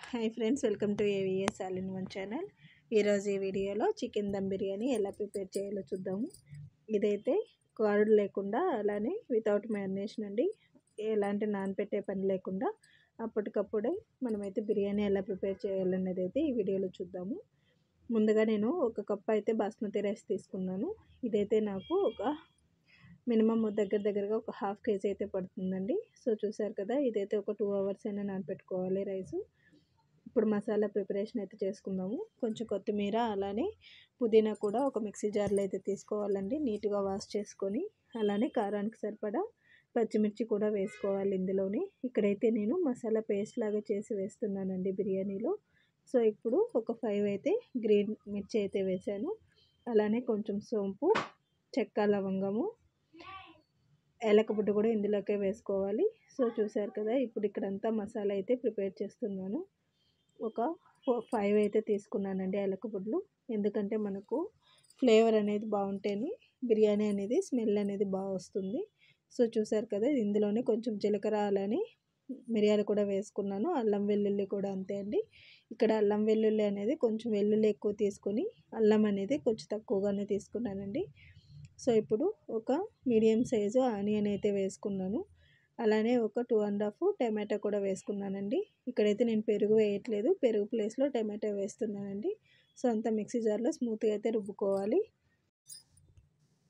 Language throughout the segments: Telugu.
Hi friends, welcome to AVS all in one channel. ఈరోజు ఈ వీడియోలో చికెన్ దమ్ బిర్యానీ ఎలా ప్రిపేర్ చేయాలో చూద్దాము. ఇదైతే కర్డ్ లేకుండా అలానే వితౌట్ మ్యారినేషన్ అండి. ఎలాంటి నానపెట్టే పని లేకుండా అప్పటికప్పుడే మనమైతే బిర్యానీ ఎలా ప్రిపేర్ చేయాలనేది అయితే ఈ వీడియోలో చూద్దాము. ముందుగా నేను ఒక కప్ అయితే బాస్మతి రైస్ తీసుకున్నాను. ఇదైతే నాకు ఒక మినిమం దగ్గరగా ఒక హాఫ్ కేజీ అయితే పడుతుందండి. సో చూసారు కదా, ఇదైతే ఒక 2 hours అయినా నానపెట్టుకోవాలి రైసు. ఇప్పుడు మసాలా ప్రిపరేషన్ అయితే చేసుకుందాము. కొంచెం కొత్తిమీర అలానే పుదీనా కూడా ఒక మిక్సీ జార్లో అయితే తీసుకోవాలండి. నీట్గా వాష్ చేసుకొని అలానే కారానికి సరిపడా పచ్చిమిర్చి కూడా వేసుకోవాలి ఇందులోనే. ఇక్కడైతే నేను మసాలా పేస్ట్ లాగా చేసి వేస్తున్నానండి బిర్యానీలో. సో ఇప్పుడు ఒక 5 అయితే గ్రీన్ మిర్చి అయితే వేసాను. అలానే కొంచెం సోంపు, చెక్క, లవంగము, ఏలకబుడ్డ కూడా ఇందులోకే వేసుకోవాలి. సో చూసారు కదా, ఇప్పుడు ఇక్కడంతా మసాలా అయితే ప్రిపేర్ చేస్తున్నాను. ఒక 5 అయితే తీసుకున్నానండి ఏలకబుడ్లు. ఎందుకంటే మనకు ఫ్లేవర్ అనేది బాగుంటేనే బిర్యానీ అనేది స్మెల్ అనేది బాగా వస్తుంది. సో చూసారు కదా, ఇందులోనే కొంచెం జీలకర్ర అలానే మిరియాలు కూడా వేసుకున్నాను. అల్లం వెల్లుల్లి కూడా అంతే అండి. ఇక్కడ అల్లం వెల్లుల్లి అనేది కొంచెం వెల్లుల్లి ఎక్కువ తీసుకొని అల్లం అనేది కొంచెం తక్కువగానే తీసుకున్నానండి. సో ఇప్పుడు ఒక మీడియం సైజు ఆనియన్ అయితే వేసుకున్నాను. అలానే ఒక 2.5 టమాటా కూడా వేసుకున్నానండి. ఇక్కడైతే నేను పెరుగు వేయట్లేదు, పెరుగు ప్లేస్లో టమాటా వేస్తున్నానండి. సో అంతా మిక్సీ జార్లో స్మూత్గా అయితే రుబ్బుకోవాలి.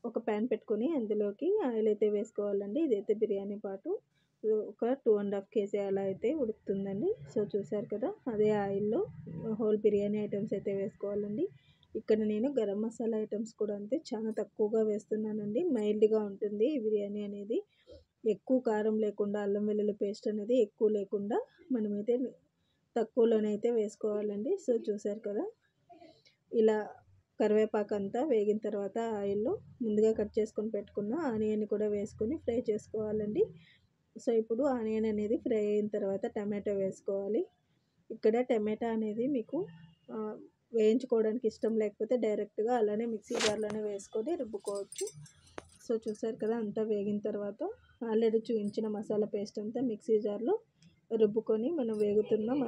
ఒక ప్యాన్ పెట్టుకొని అందులోకి ఆయిల్ అయితే వేసుకోవాలండి. ఇదైతే బిర్యానీ పాటు ఒక 2.5 కేజీ అలా అయితే ఉడుకుతుందండి. సో చూసారు కదా, అదే ఆయిల్లో హోల్ బిర్యానీ ఐటమ్స్ అయితే వేసుకోవాలండి. ఇక్కడ నేను గరం మసాలా ఐటమ్స్ కూడా అంతే చాలా తక్కువగా వేస్తున్నానండి. మైల్డ్గా ఉంటుంది ఈ బిర్యానీ అనేది. ఎక్కువ కారం లేకుండా, అల్లం వెల్లుల్లి పేస్ట్ అనేది ఎక్కువ లేకుండా మనమైతే తక్కువలోనైతే వేసుకోవాలండి. సో చూసారు కదా, ఇలా కరివేపాకు అంతా వేగిన తర్వాత ఆయిల్లో ముందుగా కట్ చేసుకొని పెట్టుకున్న ఆనియన్ కూడా వేసుకొని ఫ్రై చేసుకోవాలండి. సో ఇప్పుడు ఆనియన్ అనేది ఫ్రై అయిన తర్వాత టమాటో వేసుకోవాలి. ఇక్కడ టమాటా అనేది మీకు వేయించుకోవడానికి ఇష్టం లేకపోతే డైరెక్ట్గా అలానే మిక్సీ జార్లోనే వేసుకొని రుబ్బుకోవచ్చు. సో చూసారు కదా, అంతా వేగిన తర్వాత ఆల్రెడీ చూపించిన మసాలా పేస్ట్ అంతా మిక్సీ జార్లో రుబ్బుకొని మనం వేగుతున్న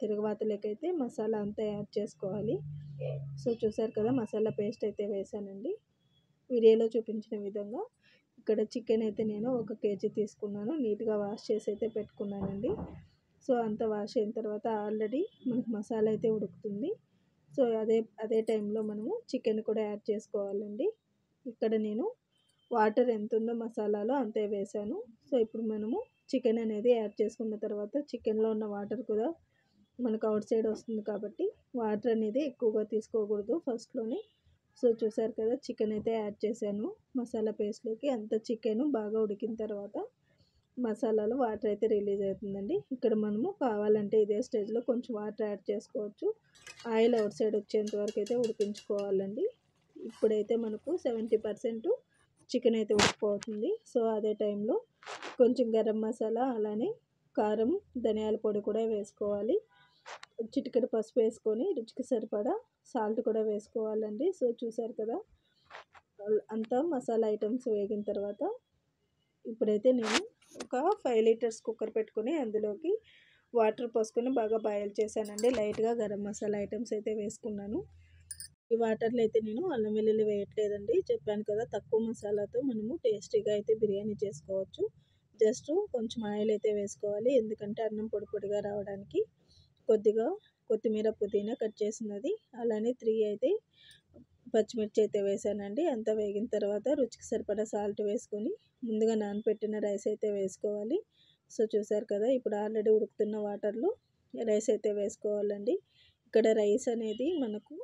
తిరగవాతలోకైతే మసాలా అంతా యాడ్ చేసుకోవాలి. సో చూసారు కదా, మసాలా పేస్ట్ అయితే వేసానండి వీడియోలో చూపించిన విధంగా. ఇక్కడ చికెన్ అయితే నేను 1 కేజీ తీసుకున్నాను. నీట్గా వాష్ చేసి అయితే పెట్టుకున్నానండి. సో అంతా వాష్ అయిన తర్వాత ఆల్రెడీ మనకు మసాలా అయితే ఉడుకుతుంది. సో అదే టైంలో మనము చికెన్ కూడా యాడ్ చేసుకోవాలండి. ఇక్కడ నేను వాటర్ ఎంత ఉందో మసాలాలో అంతే వేసాను. సో ఇప్పుడు మనము చికెన్ అనేది యాడ్ చేసుకున్న తర్వాత చికెన్లో ఉన్న వాటర్ కూడా మనకు అవుట్ సైడ్ వస్తుంది కాబట్టి వాటర్ అనేది ఎక్కువగా తీసుకోకూడదు ఫస్ట్లోనే. సో చూసారు కదా, చికెన్ అయితే యాడ్ చేశాను మసాలా పేస్ట్లోకి. అంత చికెన్ బాగా ఉడికిన తర్వాత మసాలాలో వాటర్ అయితే రిలీజ్ అవుతుందండి. ఇక్కడ మనము కావాలంటే ఇదే స్టేజ్లో కొంచెం వాటర్ యాడ్ చేసుకోవచ్చు. ఆయిల్ అవుట్ సైడ్ వచ్చేంత వరకు అయితే ఉడికించుకోవాలండి. ఇప్పుడైతే మనకు 70% చికెన్ అయితే ఉడికిపోతుంది. సో అదే టైంలో కొంచెం గరం మసాలా అలానే కారం, ధనియాల పొడి కూడా వేసుకోవాలి. చిటికెడు పసుపు వేసుకొని రుచికి సరిపడా సాల్ట్ కూడా వేసుకోవాలండి. సో చూసారు కదా, అంతా మసాలా ఐటమ్స్ వేగిన తర్వాత ఇప్పుడైతే నేను ఒక 5 లీటర్స్ కుక్కర్ పెట్టుకొని అందులోకి వాటర్ పోసుకొని బాగా బాయిల్ చేశానండి. లైట్గా గరం మసాలా ఐటమ్స్ అయితే వేసుకున్నాను. ఈ వాటర్లో అయితే నేను అల్లం వెల్లుల్లి వేయట్లేదండి. చెప్పాను కదా, తక్కువ మసాలాతో మనము టేస్టీగా అయితే బిర్యానీ చేసుకోవచ్చు. జస్ట్ కొంచెం ఆయిల్ అయితే వేసుకోవాలి, ఎందుకంటే అన్నం పొడి పొడిగా రావడానికి. కొద్దిగా కొత్తిమీర, పుదీనా కట్ చేసినది, అలానే 3 అయితే పచ్చిమిర్చి అయితే వేసానండి. అంతా వేగిన తర్వాత రుచికి సరిపడా సాల్ట్ వేసుకొని ముందుగా నానబెట్టిన రైస్ అయితే వేసుకోవాలి. సో చూసారు కదా, ఇప్పుడు ఆల్రెడీ ఉడుకుతున్న వాటర్లో రైస్ అయితే వేసుకోవాలండి. ఇక్కడ రైస్ అనేది మనకు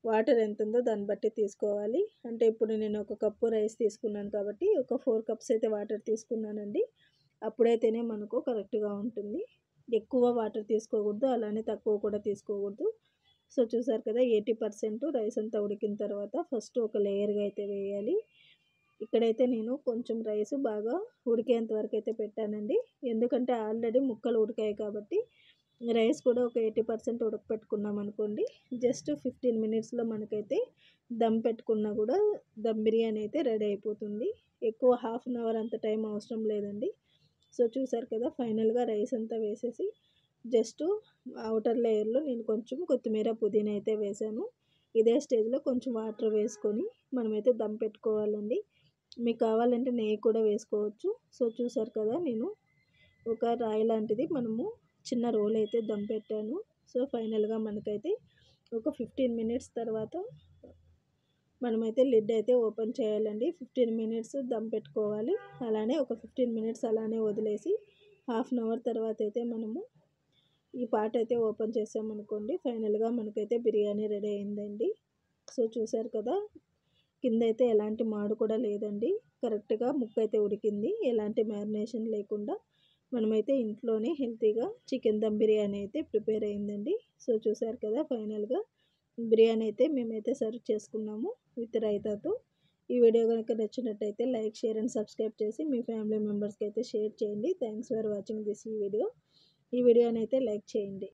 వాటర్ ఎంత ఉందో దాన్ని బట్టి తీసుకోవాలి. అంటే ఇప్పుడు నేను 1 కప్పు రైస్ తీసుకున్నాను కాబట్టి ఒక 4 కప్స్ అయితే వాటర్ తీసుకున్నానండి. అప్పుడైతేనే మనకు కరెక్ట్గా ఉంటుంది. ఎక్కువ వాటర్ తీసుకోకూడదు, అలానే తక్కువ కూడా తీసుకోకూడదు. సో చూసారు కదా, 80% రైస్ అంతా ఉడికిన తర్వాత ఫస్ట్ ఒక లేయర్గా అయితే వేయాలి. ఇక్కడైతే నేను కొంచెం రైస్ బాగా ఉడికేంత వరకు అయితే పెట్టానండి. ఎందుకంటే ఆల్రెడీ ముక్కలు ఉడికాయి కాబట్టి రైస్ కూడా ఒక 80% ఉడకపెట్టుకున్నాం అనుకోండి, జస్ట్ 15 మినిట్స్లో మనకైతే దమ్ పెట్టుకున్నా కూడా దమ్ బిర్యానీ అయితే రెడీ అయిపోతుంది. ఎక్కువ హాఫ్ అన్ అవర్ అంత టైం అవసరం లేదండి. సో చూసారు కదా, ఫైనల్గా రైస్ అంతా వేసేసి జస్ట్ అవుటర్ లేయర్లో నేను కొంచెం కొత్తిమీర పుదీనా అయితే వేసాను. ఇదే స్టేజ్లో కొంచెం వాటర్ వేసుకొని మనమైతే దమ్ పెట్టుకోవాలండి. మీకు కావాలంటే నెయ్యి కూడా వేసుకోవచ్చు. సో చూసారు కదా, నేను ఒక రాయి లాంటిది మనము చిన్న రోల్ అయితే దమ్ పెట్టాను. సో ఫైనల్గా మనకైతే ఒక 15 మినిట్స్ తర్వాత మనమైతే లిడ్ అయితే ఓపెన్ చేయాలండి. 15 మినిట్స్ దమ్ పెట్టుకోవాలి. అలానే ఒక 15 మినిట్స్ అలానే వదిలేసి హాఫ్ అన్ అవర్ తర్వాత అయితే మనము ఈ పార్ట్ అయితే ఓపెన్ చేసామనుకోండి, ఫైనల్గా మనకైతే బిర్యానీ రెడీ అయిందండి. సో చూసారు కదా, కింద అయితే ఎలాంటి మాడు కూడా లేదండి. కరెక్ట్గా ముక్క అయితే ఉడికింది, ఎలాంటి మ్యారినేషన్ లేకుండా మనమైతే ఇంట్లోనే హెల్తీగా చికెన్ దమ్ బిర్యానీ అయితే ప్రిపేర్ అయిందండి. సో చూసారు కదా, ఫైనల్గా బిర్యానీ అయితే మేమైతే సర్వ్ చేసుకున్నాము విత్ రైతాతో. ఈ వీడియో కనుక నచ్చినట్టయితే లైక్, షేర్ అండ్ సబ్స్క్రైబ్ చేసి మీ ఫ్యామిలీ మెంబర్స్కి అయితే షేర్ చేయండి. థ్యాంక్స్ ఫర్ వాచింగ్ దిస్ ఈ వీడియోని అయితే లైక్ చేయండి.